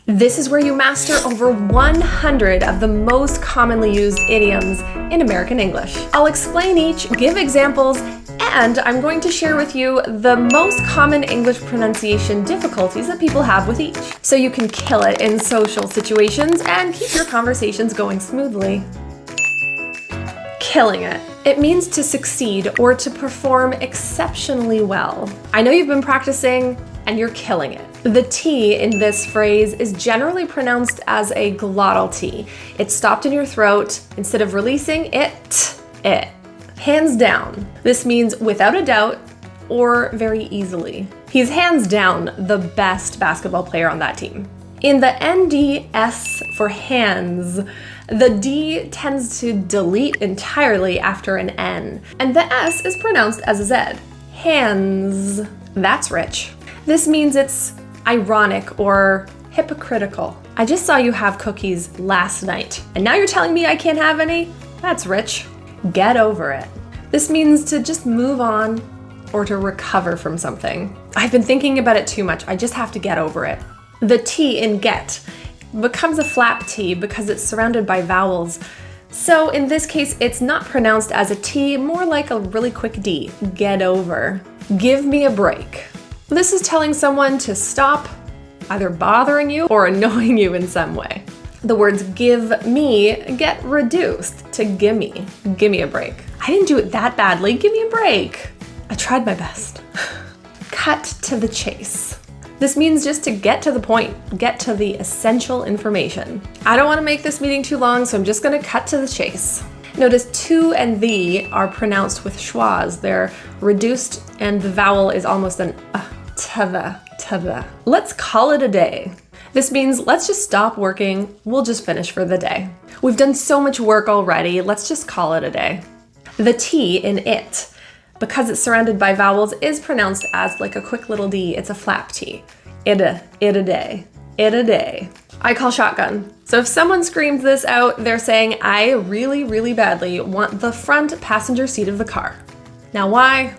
This is where you master over 100 of the most commonly used idioms in American English. I'll explain each, give examples, and I'm going to share with you the most common English pronunciation difficulties that people have with each, so you can kill it in social situations and keep your conversations going smoothly. Killing it. It means to succeed or to perform exceptionally well. I know you've been practicing and you're killing it. The T in this phrase is generally pronounced as a glottal T. It's stopped in your throat. Instead of releasing it. Hands down. This means without a doubt or very easily. He's hands down the best basketball player on that team. In the NDS for hands, the D tends to delete entirely after an N, and the S is pronounced as a Z. Hands. That's rich. This means it's ironic or hypocritical. I just saw you have cookies last night, and now you're telling me I can't have any? That's rich. Get over it. This means to just move on or to recover from something. I've been thinking about it too much. I just have to get over it. The T in get becomes a flap T because it's surrounded by vowels. So in this case, it's not pronounced as a T, more like a really quick D. Get over. Give me a break. This is telling someone to stop either bothering you or annoying you in some way. The words give me get reduced to gimme. Gimme a break. I didn't do it that badly. Give me a break. I tried my best. Cut to the chase. This means just to get to the point, get to the essential information. I don't want to make this meeting too long, so I'm just going to cut to the chase. Notice to and the are pronounced with schwas. They're reduced and the vowel is almost an to the. Let's call it a day. This means let's just stop working. We'll just finish for the day. We've done so much work already. Let's just call it a day. The T in it, because it's surrounded by vowels, is pronounced as like a quick little D. It's a flap T. It a day. I call shotgun. So if someone screams this out, they're saying, I really, really badly want the front passenger seat of the car. Now why?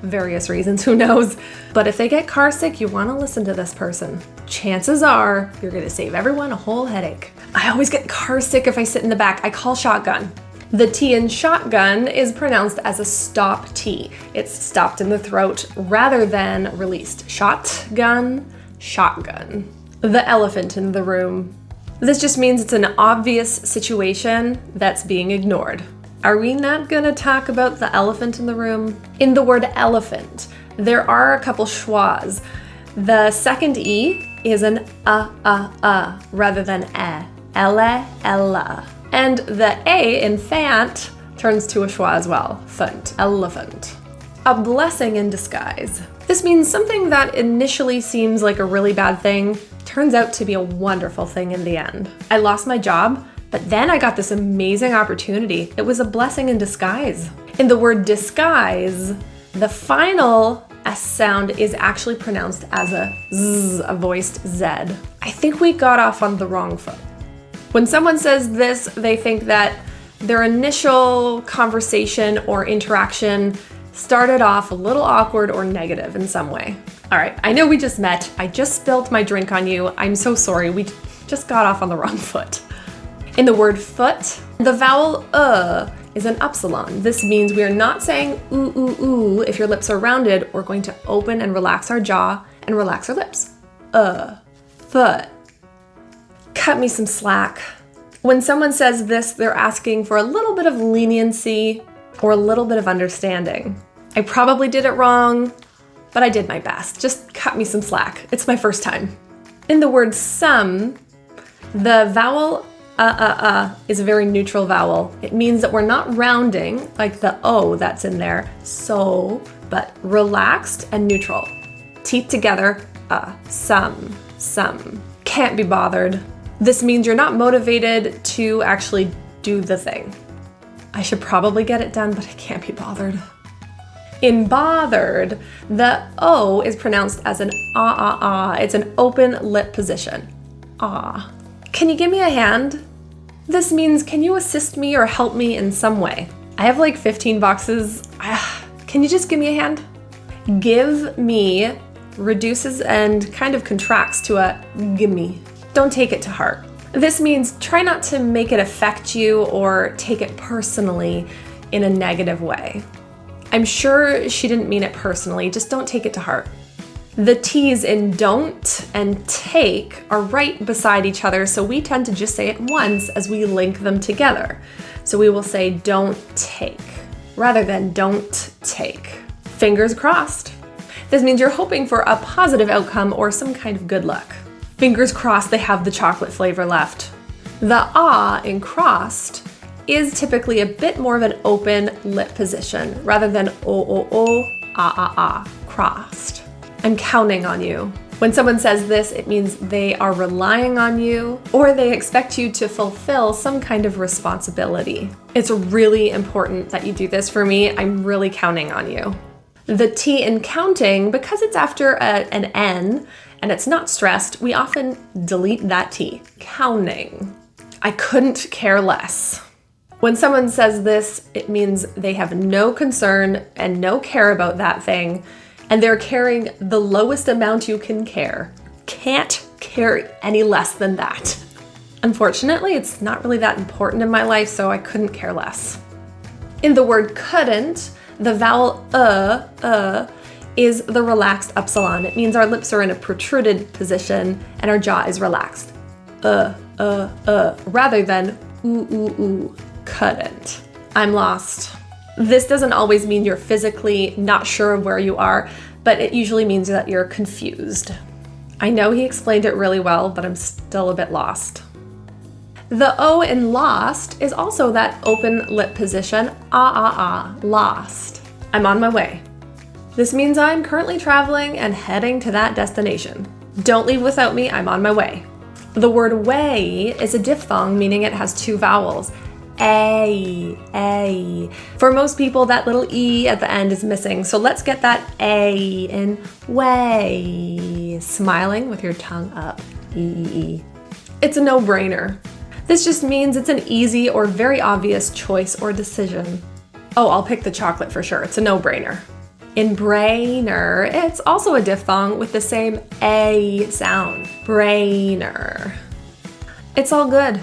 Various reasons, who knows? But if they get car sick, you want to listen to this person. Chances are you're going to save everyone a whole headache. I always get car sick if I sit in the back. I call shotgun. The T in shotgun is pronounced as a stop T. It's stopped in the throat rather than released. Shotgun. The elephant in the room. This just means it's an obvious situation that's being ignored. Are we not gonna talk about the elephant in the room? In the word elephant, there are a couple schwas. The second E is an rather than ella. And the A in fant turns to a schwa as well. Funt, elephant. A blessing in disguise. This means something that initially seems like a really bad thing turns out to be a wonderful thing in the end. I lost my job, but then I got this amazing opportunity. It was a blessing in disguise. In the word disguise, the final S sound is actually pronounced as a Z, a voiced Z. I think we got off on the wrong foot. When someone says this, they think that their initial conversation or interaction started off a little awkward or negative in some way. All right, I know we just met. I just spilled my drink on you. I'm so sorry. We just got off on the wrong foot. In the word foot, the vowel is an upsilon. This means we are not saying ooh if your lips are rounded. We're going to open and relax our jaw and relax our lips. Foot. Cut me some slack. When someone says this, they're asking for a little bit of leniency or a little bit of understanding. I probably did it wrong, but I did my best. Just cut me some slack. It's my first time. In the word some, the vowel is a very neutral vowel. It means that we're not rounding like the O that's in there, so, but relaxed and neutral. Teeth together, some. Can't be bothered. This means you're not motivated to actually do the thing. I should probably get it done, but I can't be bothered. In bothered, the O is pronounced as an It's an open lip position. Can you give me a hand? This means, can you assist me or help me in some way? I have like 15 boxes. Can you just give me a hand? Give me reduces and kind of contracts to a gimme. Don't take it to heart. This means try not to make it affect you or take it personally in a negative way. I'm sure she didn't mean it personally, just don't take it to heart. The T's in don't and take are right beside each other, so we tend to just say it once as we link them together. So we will say don't take rather than don't take. Fingers crossed. This means you're hoping for a positive outcome or some kind of good luck. Fingers crossed they have the chocolate flavor left. The ah in crossed is typically a bit more of an open lip position rather than crossed. I'm counting on you. When someone says this, it means they are relying on you or they expect you to fulfill some kind of responsibility. It's really important that you do this for me. I'm really counting on you. The T in counting, because it's after an N and it's not stressed, we often delete that T. Counting. I couldn't care less. When someone says this, it means they have no concern and no care about that thing, and they're caring the lowest amount you can care. Can't care any less than that. Unfortunately, it's not really that important in my life, so I couldn't care less. In the word couldn't, the vowel is the relaxed upsilon. It means our lips are in a protruded position and our jaw is relaxed. Rather than ooh. Couldn't. I'm lost. This doesn't always mean you're physically not sure of where you are, but it usually means that you're confused. I know he explained it really well, but I'm still a bit lost. The O in lost is also that open lip position, lost. I'm on my way. This means I'm currently traveling and heading to that destination. Don't leave without me, I'm on my way. The word way is a diphthong, meaning it has two vowels. A. For most people, that little E at the end is missing, so let's get that A in way. Smiling with your tongue up, E. It's a no-brainer. This just means it's an easy or very obvious choice or decision. Oh, I'll pick the chocolate for sure, it's a no-brainer. In brainer, it's also a diphthong with the same A sound, brainer. It's all good.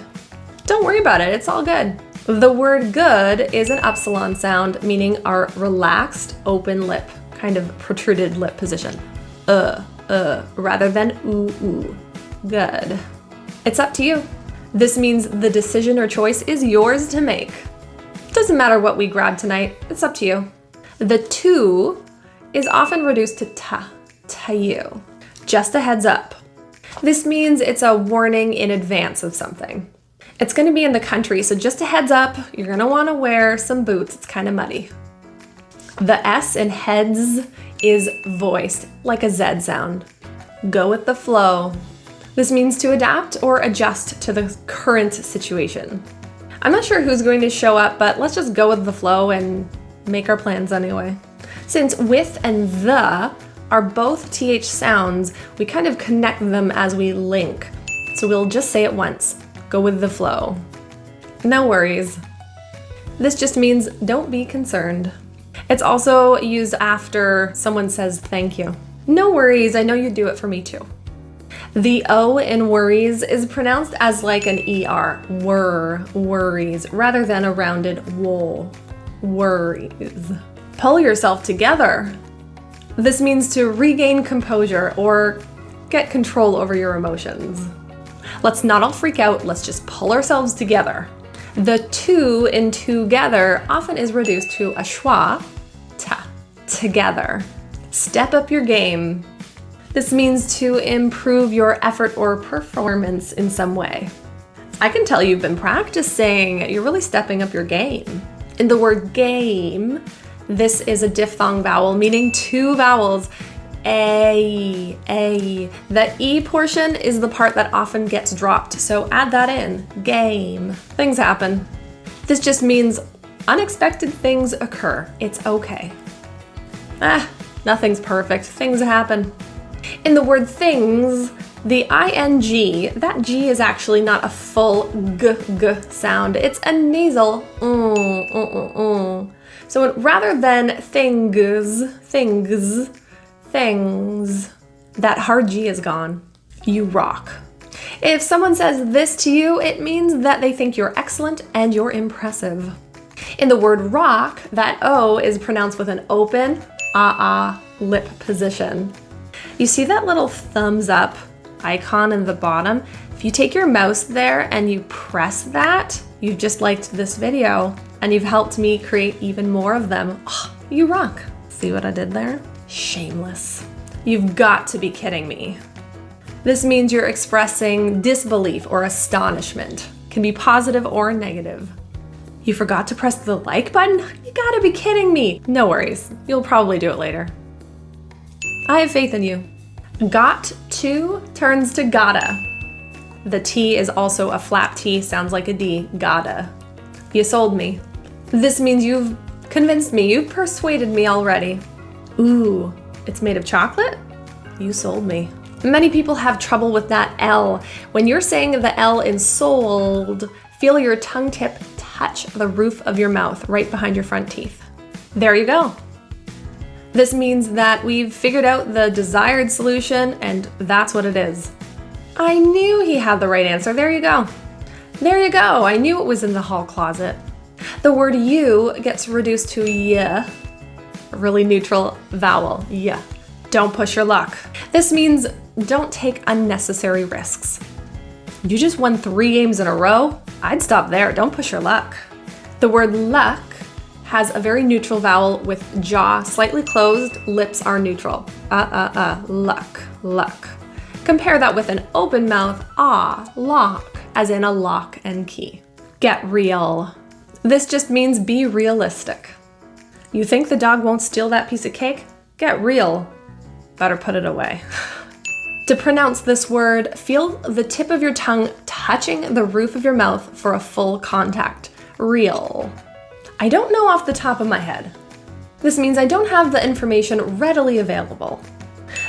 Don't worry about it, it's all good. The word good is an upsilon sound, meaning our relaxed, open lip, kind of protruded lip position. Rather than ooh. Good. It's up to you. This means the decision or choice is yours to make. Doesn't matter what we grab tonight, it's up to you. The to is often reduced to you. Just a heads up. This means it's a warning in advance of something. It's going to be in the country, so just a heads up, you're going to want to wear some boots. It's kind of muddy. The S in heads is voiced like a Z sound. Go with the flow. This means to adapt or adjust to the current situation. I'm not sure who's going to show up, but let's just go with the flow and make our plans anyway. Since with and the are both TH sounds, we kind of connect them as we link. So we'll just say it once. Go with the flow. No worries. This just means don't be concerned. It's also used after someone says thank you. No worries, I know you do it for me too. The O in worries is pronounced as like an ER, worries, rather than a rounded wool, worries. Pull yourself together. This means to regain composure or get control over your emotions. Let's not all freak out, let's just pull ourselves together. The to in together often is reduced to a schwa, together. Step up your game. This means to improve your effort or performance in some way. I can tell you've been practicing, you're really stepping up your game. In the word game, this is a diphthong vowel, meaning two vowels. A. The E portion is the part that often gets dropped, so add that in. Game. Things happen. This just means unexpected things occur. It's okay. Nothing's perfect. Things happen. In the word things, the ing, that G is actually not a full g sound. It's a nasal So rather than things, that hard G is gone. You rock. If someone says this to you, it means that they think you're excellent and you're impressive. In the word rock, that O is pronounced with an open, lip position. You see that little thumbs up icon in the bottom? If you take your mouse there and you press that, you've just liked this video and you've helped me create even more of them. Oh, you rock. See what I did there? Shameless. You've got to be kidding me. This means you're expressing disbelief or astonishment. Can be positive or negative. You forgot to press the like button? You gotta be kidding me. No worries, you'll probably do it later. I have faith in you. Got to turns to gotta. The T is also a flat T, sounds like a D, gotta. You sold me. This means you've convinced me, you've persuaded me already. Ooh, it's made of chocolate? You sold me. Many people have trouble with that L. When you're saying the L in sold, feel your tongue tip touch the roof of your mouth right behind your front teeth. There you go. This means that we've figured out the desired solution and that's what it is. I knew he had the right answer. There you go. There you go. I knew it was in the hall closet. The word you gets reduced to y, a really neutral vowel, y. Don't push your luck. This means don't take unnecessary risks. You just won 3 games in a row? I'd stop there. Don't push your luck. The word luck has a very neutral vowel with jaw slightly closed, lips are neutral. Luck, luck. Compare that with an open mouth, lock, as in a lock and key. Get real. This just means be realistic. You think the dog won't steal that piece of cake? Get real. Better put it away. To pronounce this word, feel the tip of your tongue touching the roof of your mouth for a full contact. Real. I don't know off the top of my head. This means I don't have the information readily available.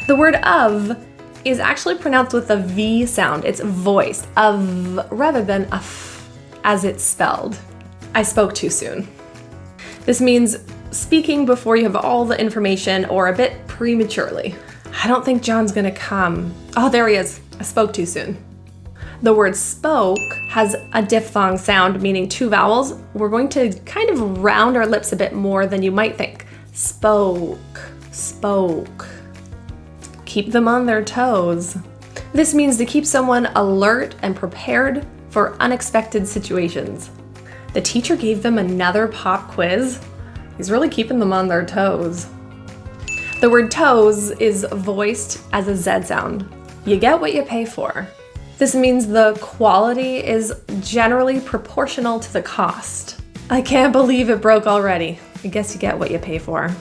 The word of is actually pronounced with a V sound. It's voiced, of, rather than f, as it's spelled. I spoke too soon. This means speaking before you have all the information or a bit prematurely. I don't think John's gonna come. Oh, there he is. I spoke too soon. The word spoke has a diphthong sound, meaning 2 vowels. We're going to kind of round our lips a bit more than you might think. Spoke, spoke. Keep them on their toes. This means to keep someone alert and prepared for unexpected situations. The teacher gave them another pop quiz. He's really keeping them on their toes. The word toes is voiced as a Z sound. You get what you pay for. This means the quality is generally proportional to the cost. I can't believe it broke already. I guess you get what you pay for.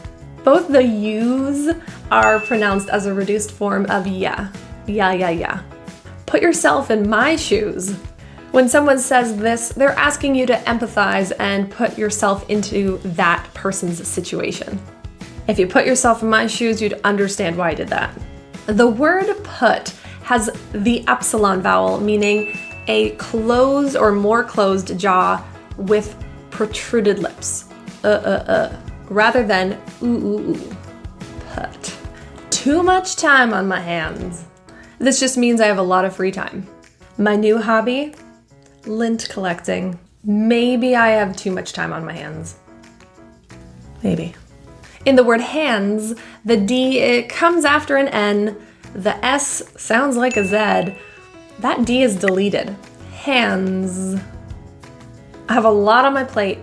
Both the U's are pronounced as a reduced form of yeah. Yeah. Put yourself in my shoes. When someone says this, they're asking you to empathize and put yourself into that person's situation. If you put yourself in my shoes, you'd understand why I did that. The word put has the epsilon vowel, meaning a closed or more closed jaw with protruded lips. Rather than ooh. Put. Too much time on my hands. This just means I have a lot of free time. My new hobby? Lint collecting. Maybe I have too much time on my hands. Maybe. In the word hands, the D, it comes after an N. The S sounds like a Z. That D is deleted. Hands. I have a lot on my plate.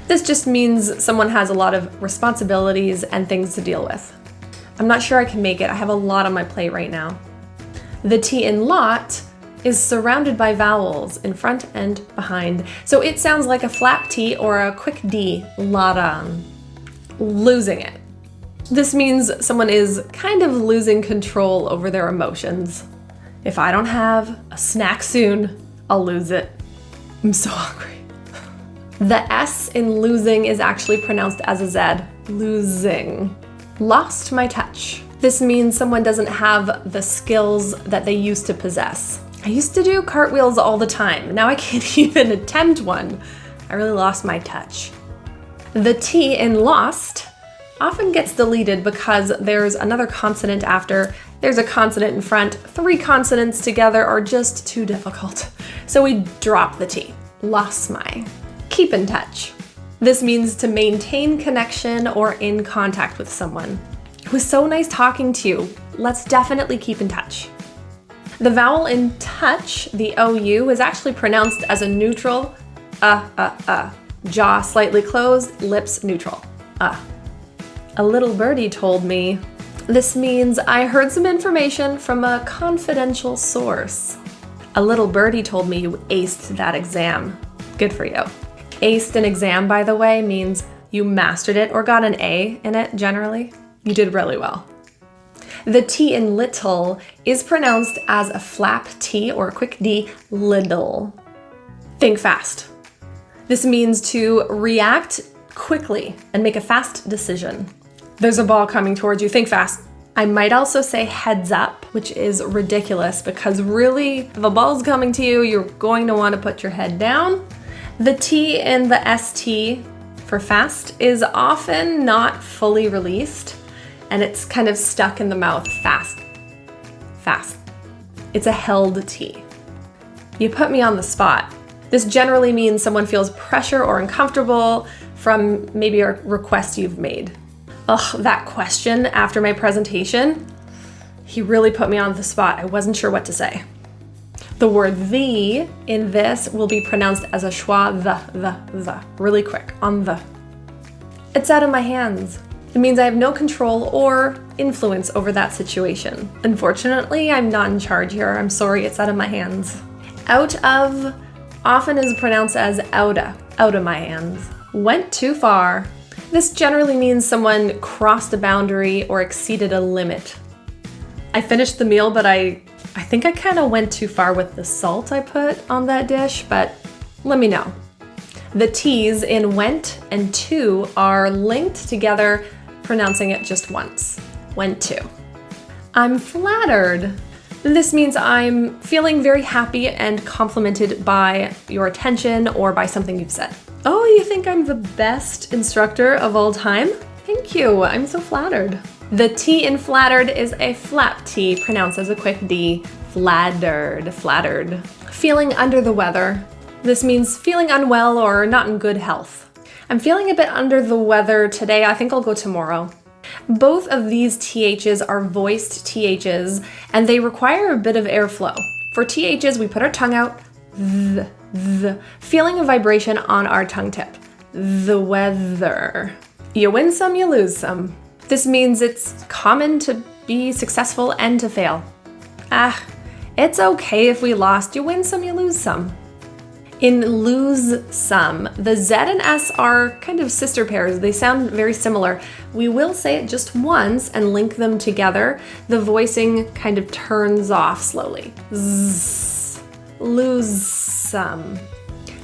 This just means someone has a lot of responsibilities and things to deal with. I'm not sure I can make it. I have a lot on my plate right now. The T in lot is surrounded by vowels in front and behind. So it sounds like a flat T or a quick D, lotta. Losing it. This means someone is kind of losing control over their emotions. If I don't have a snack soon, I'll lose it. I'm so hungry. The S in losing is actually pronounced as a Z, losing. Lost my touch. This means someone doesn't have the skills that they used to possess. I used to do cartwheels all the time. Now I can't even attempt one. I really lost my touch. The T in lost often gets deleted because there's another consonant after, There's a consonant in front. 3 consonants together are just too difficult. So we drop the T. Lost my. Keep in touch. This means to maintain connection or in contact with someone. It was so nice talking to you. Let's definitely keep in touch. The vowel in touch, the OU, is actually pronounced as a neutral jaw slightly closed, lips neutral. A little birdie told me. This means I heard some information from a confidential source. A little birdie told me you aced that exam. Good for you. Aced an exam, by the way, means you mastered it or got an A in it generally. You did really well. The T in little is pronounced as a flap T or a quick D, little. Think fast. This means to react quickly and make a fast decision. There's a ball coming towards you, think fast. I might also say heads up, which is ridiculous because really, if a ball's coming to you, you're going to want to put your head down. The T in the ST for fast is often not fully released and it's kind of stuck in the mouth, fast. It's a held T. You put me on the spot. This generally means someone feels pressure or uncomfortable from maybe a request you've made. Ugh, that question after my presentation, he really put me on the spot. I wasn't sure what to say. The word the in this will be pronounced as a schwa, the, really quick, on the. It's out of my hands. It means I have no control or influence over that situation. Unfortunately, I'm not in charge here. I'm sorry, it's out of my hands. Out of often is pronounced as outa, out of my hands. Went too far. This generally means someone crossed a boundary or exceeded a limit. I finished the meal, but I think I kind of went too far with the salt I put on that dish, but let me know. The T's in went and to are linked together, pronouncing it just once. Went to. I'm flattered. This means I'm feeling very happy and complimented by your attention or by something you've said. Oh, you think I'm the best instructor of all time? Thank you, I'm so flattered. The T in flattered is a flap T, pronounced as a quick D. Flattered. Feeling under the weather. This means feeling unwell or not in good health. I'm feeling a bit under the weather today. I think I'll go tomorrow. Both of these THs are voiced THs, and they require a bit of airflow. For THs, we put our tongue out, feeling a vibration on our tongue tip. The weather. You win some, you lose some. This means it's common to be successful and to fail. It's okay if we lost. You win some, you lose some. In lose some, the Z and S are kind of sister pairs. They sound very similar. We will say it just once and link them together. The voicing kind of turns off slowly. Zzz. Lose some.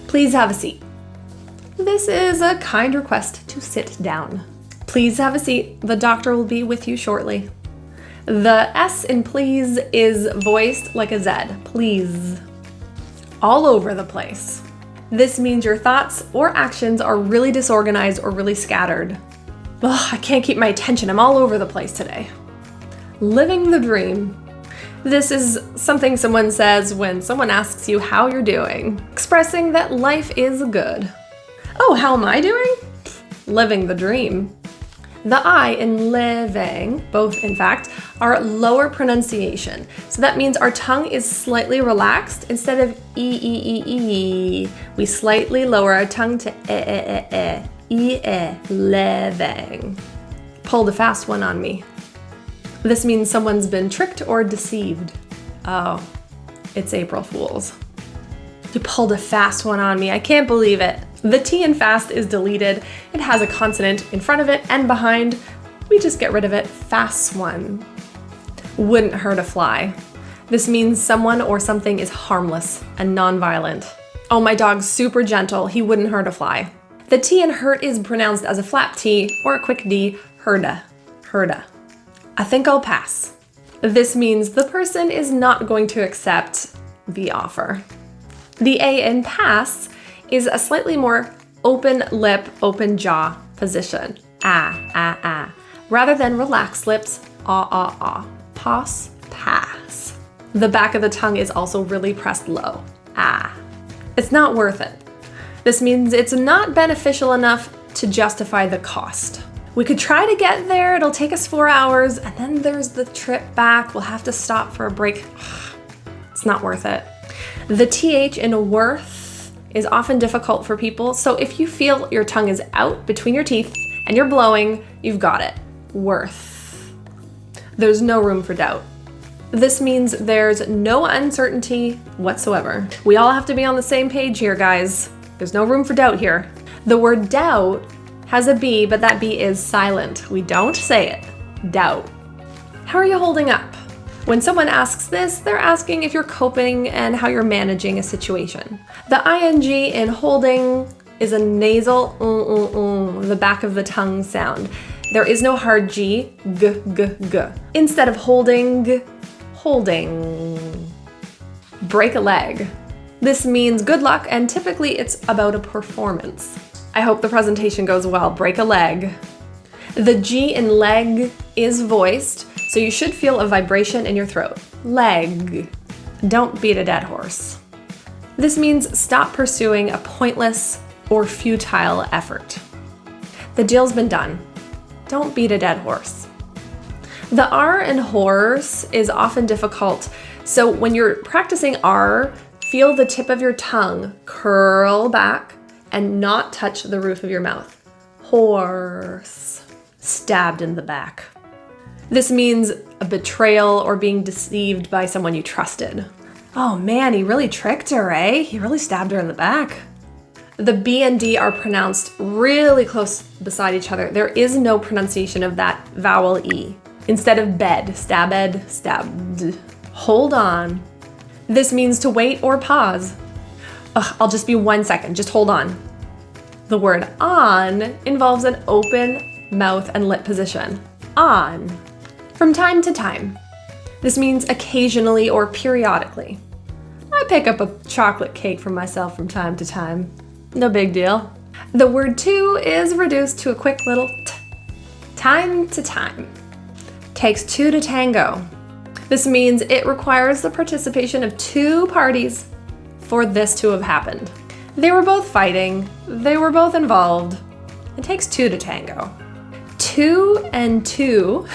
Please have a seat. This is a kind request to sit down. Please have a seat. The doctor will be with you shortly. The S in please is voiced like a Z. Please. All over the place. This means your thoughts or actions are really disorganized or really scattered. Ugh, I can't keep my attention. I'm all over the place today. Living the dream. This is something someone says when someone asks you how you're doing, expressing that life is good. Oh, how am I doing? Living the dream. The I in living, both in fact, are lower pronunciation. So that means our tongue is slightly relaxed. Instead of e, we slightly lower our tongue to living. Pulled a fast one on me. This means someone's been tricked or deceived. Oh, it's April Fool's. You pulled a fast one on me. I can't believe it. The T in fast is deleted. It has a consonant in front of it and behind. We just get rid of it. Fast one. Wouldn't hurt a fly. This means someone or something is harmless and non-violent. Oh, my dog's super gentle. He wouldn't hurt a fly. The T in hurt is pronounced as a flap T or a quick D. Herda. I think I'll pass. This means the person is not going to accept the offer. The A in pass is a slightly more open lip, open jaw position. Rather than relaxed lips, ah. Pass, pass. The back of the tongue is also really pressed low. Ah. It's not worth it. This means it's not beneficial enough to justify the cost. We could try to get there, it'll take us 4 hours, and then there's the trip back. We'll have to stop for a break. It's not worth it. The TH in worth is often difficult for people, so if you feel your tongue is out between your teeth and you're blowing, you've got it. Worth. There's no room for doubt. This means there's no uncertainty whatsoever. We all have to be on the same page here, guys. There's no room for doubt here. The word doubt has a B, but that B is silent. We don't say it. Doubt. How are you holding up? When someone asks this, they're asking if you're coping and how you're managing a situation. The ing in holding is a nasal the back of the tongue sound. There is no hard G, g, g, g. Instead of holding, holding. Break a leg. This means good luck, and typically it's about a performance. I hope the presentation goes well. Break a leg. The G in leg is voiced, so you should feel a vibration in your throat. Leg. Don't beat a dead horse. This means stop pursuing a pointless or futile effort. The deal's been done. Don't beat a dead horse. The R in horse is often difficult, so when you're practicing R, feel the tip of your tongue curl back and not touch the roof of your mouth. Horse. Stabbed in the back. This means a betrayal or being deceived by someone you trusted. Oh man, he really tricked her, eh? He really stabbed her in the back. The B and D are pronounced really close beside each other. There is no pronunciation of that vowel E. Instead of bed, stabbed, stabbed. Hold on. This means to wait or pause. I'll just be 1 second, just hold on. The word on involves an open mouth and lip position. On. From time to time. This means occasionally or periodically. I pick up a chocolate cake for myself from time to time. No big deal. The word to is reduced to a quick little t. Time to time. Takes two to tango. This means it requires the participation of two parties for this to have happened. They were both fighting, they were both involved. It takes two to tango. Two and two,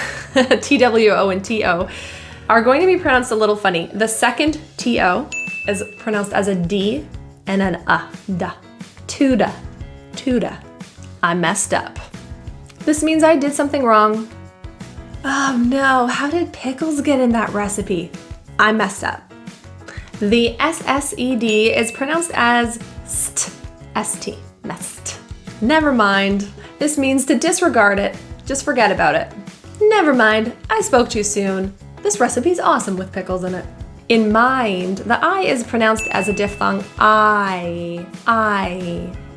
T-W-O and T-O, are going to be pronounced a little funny. The second T-O is pronounced as a D and an da. Tuda, tuda. I messed up. This means I did something wrong. Oh no, how did pickles get in that recipe? I messed up. The S-S-E-D is pronounced as st, S-T, messed. Never mind. This means to disregard it. Just forget about it. Never mind, I spoke too soon. This recipe's awesome with pickles in it. In mind, the I is pronounced as a diphthong I.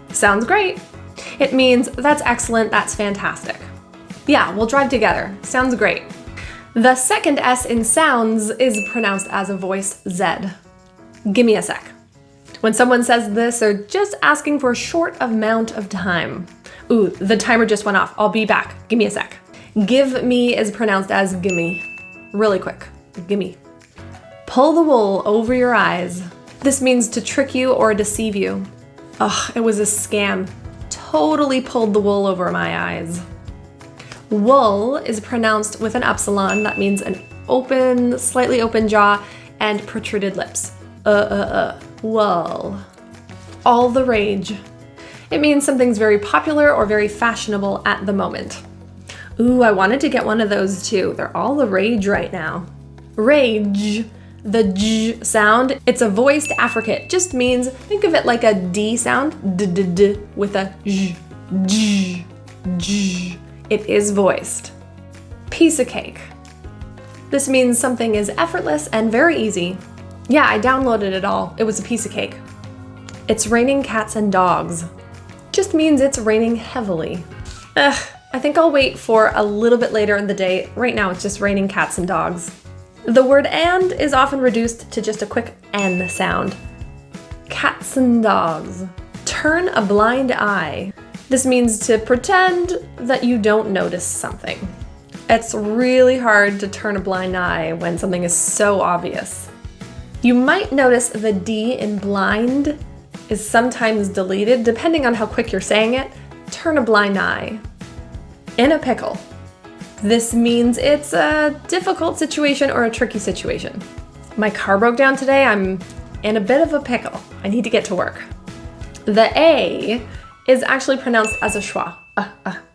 Sounds great. It means that's excellent, that's fantastic. Yeah, we'll drive together. Sounds great. The second S in sounds is pronounced as a voice Z. Give me a sec. When someone says this, they're just asking for a short amount of time. Ooh, the timer just went off. I'll be back. Give me a sec. Give me is pronounced as gimme. Really quick. Gimme. Pull the wool over your eyes. This means to trick you or deceive you. Ugh, it was a scam. Totally pulled the wool over my eyes. Wool is pronounced with an upsilon. That means an open, slightly open jaw and protruded lips. Wool. All the rage. It means something's very popular or very fashionable at the moment. Ooh, I wanted to get one of those too. They're all the rage right now. Rage. The J sound, it's a voiced affricate. Just means, think of it like a D sound, D, with a J, J, J. It is voiced. Piece of cake. This means something is effortless and very easy. Yeah, I downloaded it all. It was a piece of cake. It's raining cats and dogs. Just means it's raining heavily. I think I'll wait for a little bit later in the day. Right now it's just raining cats and dogs. The word and is often reduced to just a quick N sound. Cats and dogs. Turn a blind eye. This means to pretend that you don't notice something. It's really hard to turn a blind eye when something is so obvious. You might notice the D in blind is sometimes deleted depending on how quick you're saying it. Turn a blind eye. In a pickle. This means it's a difficult situation or a tricky situation. My car broke down today. I'm in a bit of a pickle. I need to get to work. The A is actually pronounced as a schwa,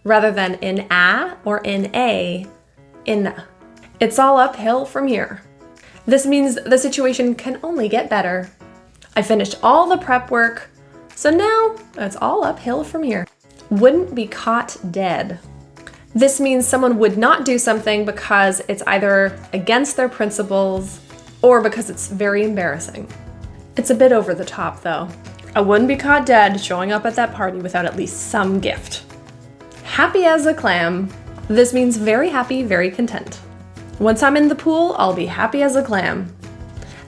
rather than in a or in a, in. It's all uphill from here. This means the situation can only get better. I finished all the prep work, so now it's all uphill from here. Wouldn't be caught dead. This means someone would not do something because it's either against their principles or because it's very embarrassing. It's a bit over the top though. I wouldn't be caught dead showing up at that party without at least some gift. Happy as a clam. This means very happy, very content. Once I'm in the pool, I'll be happy as a clam.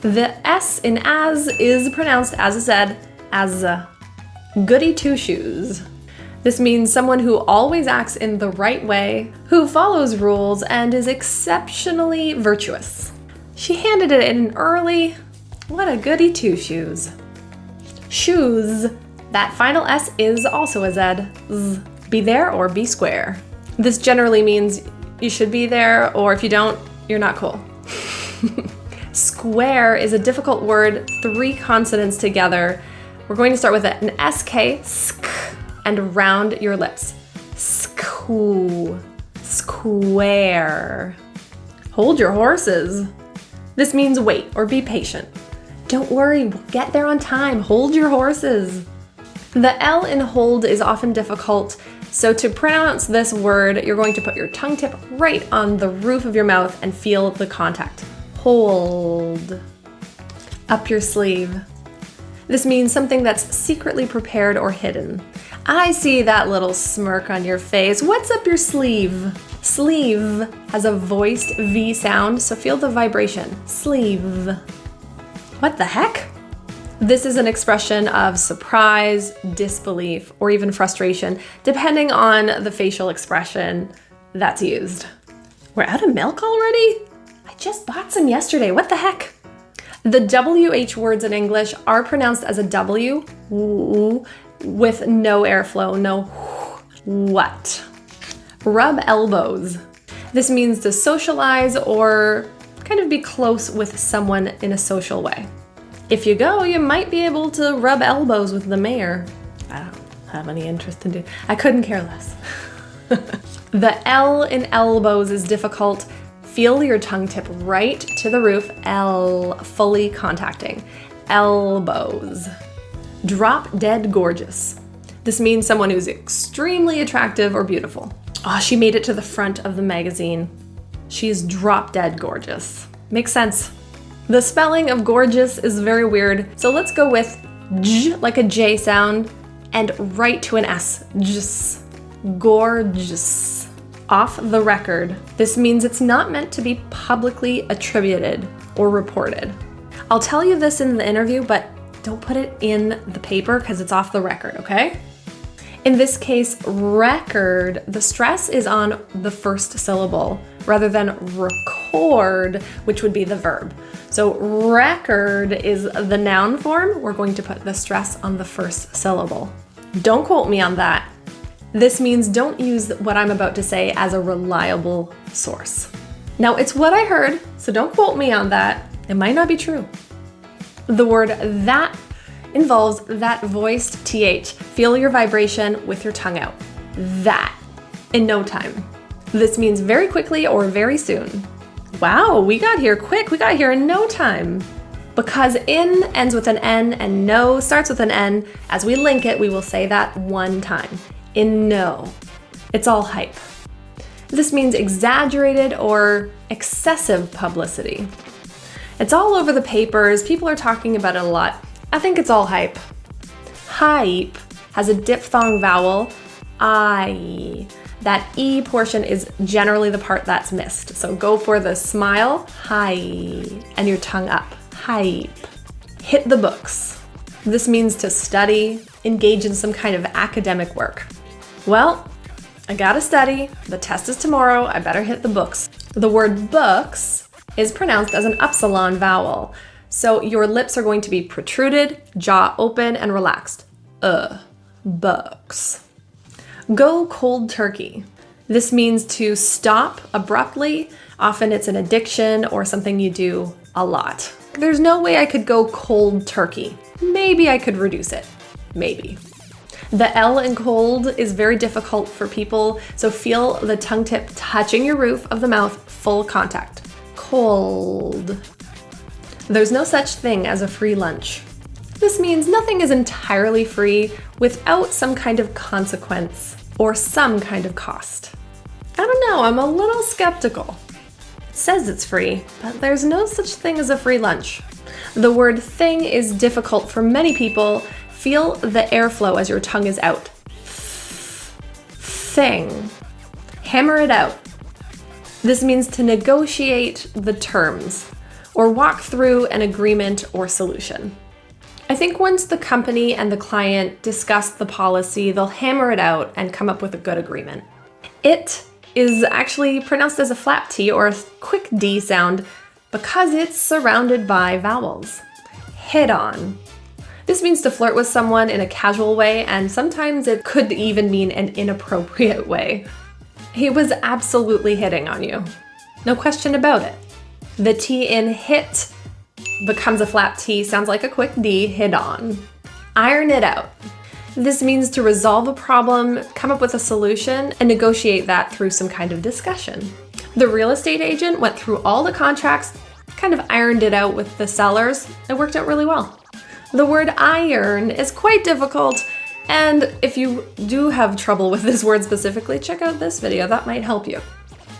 The S in as is pronounced, as I said, as a goody two-shoes. This means someone who always acts in the right way, who follows rules, and is exceptionally virtuous. She handed it in early. What a goody two-shoes. Shoes. That final S is also a Z. Z. Be there or be square. This generally means you should be there, or if you don't, you're not cool. Square is a difficult word, 3 consonants together. We're going to start with an SK, sk, and round your lips. Square. Hold your horses. This means wait or be patient. Don't worry, we'll get there on time. Hold your horses. The L in hold is often difficult, so to pronounce this word, you're going to put your tongue tip right on the roof of your mouth and feel the contact. Hold. Up your sleeve. This means something that's secretly prepared or hidden. I see that little smirk on your face. What's up your sleeve? Sleeve has a voiced V sound, so feel the vibration. Sleeve. What the heck? This is an expression of surprise, disbelief, or even frustration, depending on the facial expression that's used. We're out of milk already? I just bought some yesterday. What the heck? The WH words in English are pronounced as a W, with no airflow, no what. Rub elbows. This means to socialize or kind of be close with someone in a social way. If you go, you might be able to rub elbows with the mayor. I don't have any interest in doing. I couldn't care less. The L in elbows is difficult. Feel your tongue tip right to the roof. L, fully contacting. Elbows. Drop dead gorgeous. This means someone who's extremely attractive or beautiful. Oh, she made it to the front of the magazine. She's drop dead gorgeous. Makes sense. The spelling of gorgeous is very weird, so let's go with J, like a J sound, and right to an S. Just gorgeous. Off the record. This means it's not meant to be publicly attributed or reported. I'll tell you this in the interview, but don't put it in the paper because it's off the record, okay? In this case, record, the stress is on the first syllable rather than record, which would be the verb. So record is the noun form. We're going to put the stress on the first syllable. Don't quote me on that. This means don't use what I'm about to say as a reliable source. Now, it's what I heard, so don't quote me on that. It might not be true. The word that involves that voiced TH. Feel your vibration with your tongue out. That. In no time. This means very quickly or very soon. Wow, we got here quick. We got here in no time. Because in ends with an N and no starts with an N, as we link it, we will say that one time. In no. It's all hype. This means exaggerated or excessive publicity. It's all over the papers. People are talking about it a lot. I think it's all hype. Hype has a diphthong vowel, I. That E portion is generally the part that's missed. So go for the smile, hi, and your tongue up, hype. Hit the books. This means to study, engage in some kind of academic work. Well, I gotta study. The test is tomorrow. I better hit the books. The word books is pronounced as an upsilon vowel. So your lips are going to be protruded, jaw open, and relaxed. Books. Go cold turkey. This means to stop abruptly. Often it's an addiction or something you do a lot. There's no way I could go cold turkey. Maybe I could reduce it. Maybe. The L in cold is very difficult for people, so feel the tongue tip touching your roof of the mouth, full contact. Cold. There's no such thing as a free lunch. This means nothing is entirely free without some kind of consequence or some kind of cost. I don't know, I'm a little skeptical. It says it's free, but there's no such thing as a free lunch. The word thing is difficult for many people. Feel the airflow as your tongue is out. Thing. Hammer it out. This means to negotiate the terms or walk through an agreement or solution. I think once the company and the client discuss the policy, they'll hammer it out and come up with a good agreement. It is actually pronounced as a flap T or a quick D sound because it's surrounded by vowels. Hit on. This means to flirt with someone in a casual way, and sometimes it could even mean an inappropriate way. He was absolutely hitting on you. No question about it. The T in hit becomes a flap T, sounds like a quick D, hit on. Iron it out. This means to resolve a problem, come up with a solution, and negotiate that through some kind of discussion. The real estate agent went through all the contracts, kind of ironed it out with the sellers. It worked out really well. The word iron is quite difficult, and if you do have trouble with this word specifically, check out this video, that might help you.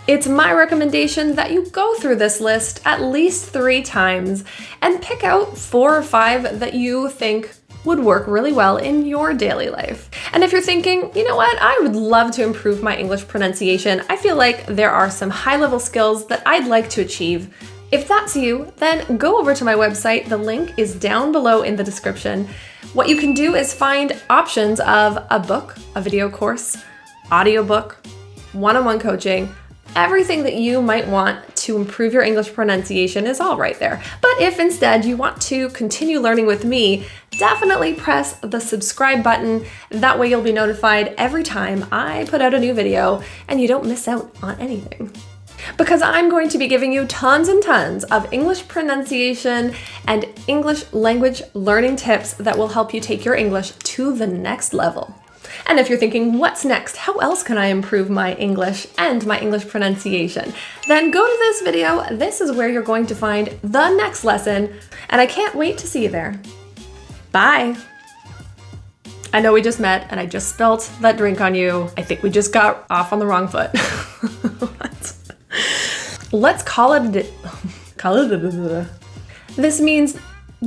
It's my recommendation that you go through this list at least 3 times and pick out 4 or 5 that you think would work really well in your daily life. And if you're thinking, you know what, I would love to improve my English pronunciation, I feel like there are some high-level skills that I'd like to achieve. If that's you, then go over to my website. The link is down below in the description. What you can do is find options of a book, a video course, audiobook, one-on-one coaching. Everything that you might want to improve your English pronunciation is all right there. But if instead you want to continue learning with me, definitely press the subscribe button. That way you'll be notified every time I put out a new video and you don't miss out on anything. Because I'm going to be giving you tons and tons of English pronunciation and English language learning tips that will help you take your English to the next level. And if you're thinking, what's next? How else can I improve my English and my English pronunciation? Then go to this video. This is where you're going to find the next lesson, and I can't wait to see you there. Bye. I know we just met and I just spilt that drink on you. I think we just got off on the wrong foot. Let's call it a This means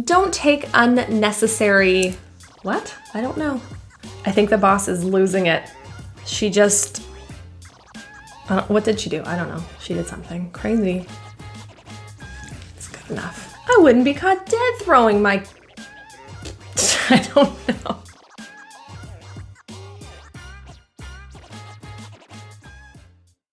don't take unnecessary, what? I don't know. I think the boss is losing it. She just, what did she do? I don't know. She did something crazy. It's good enough. I wouldn't be caught dead throwing my, I don't know.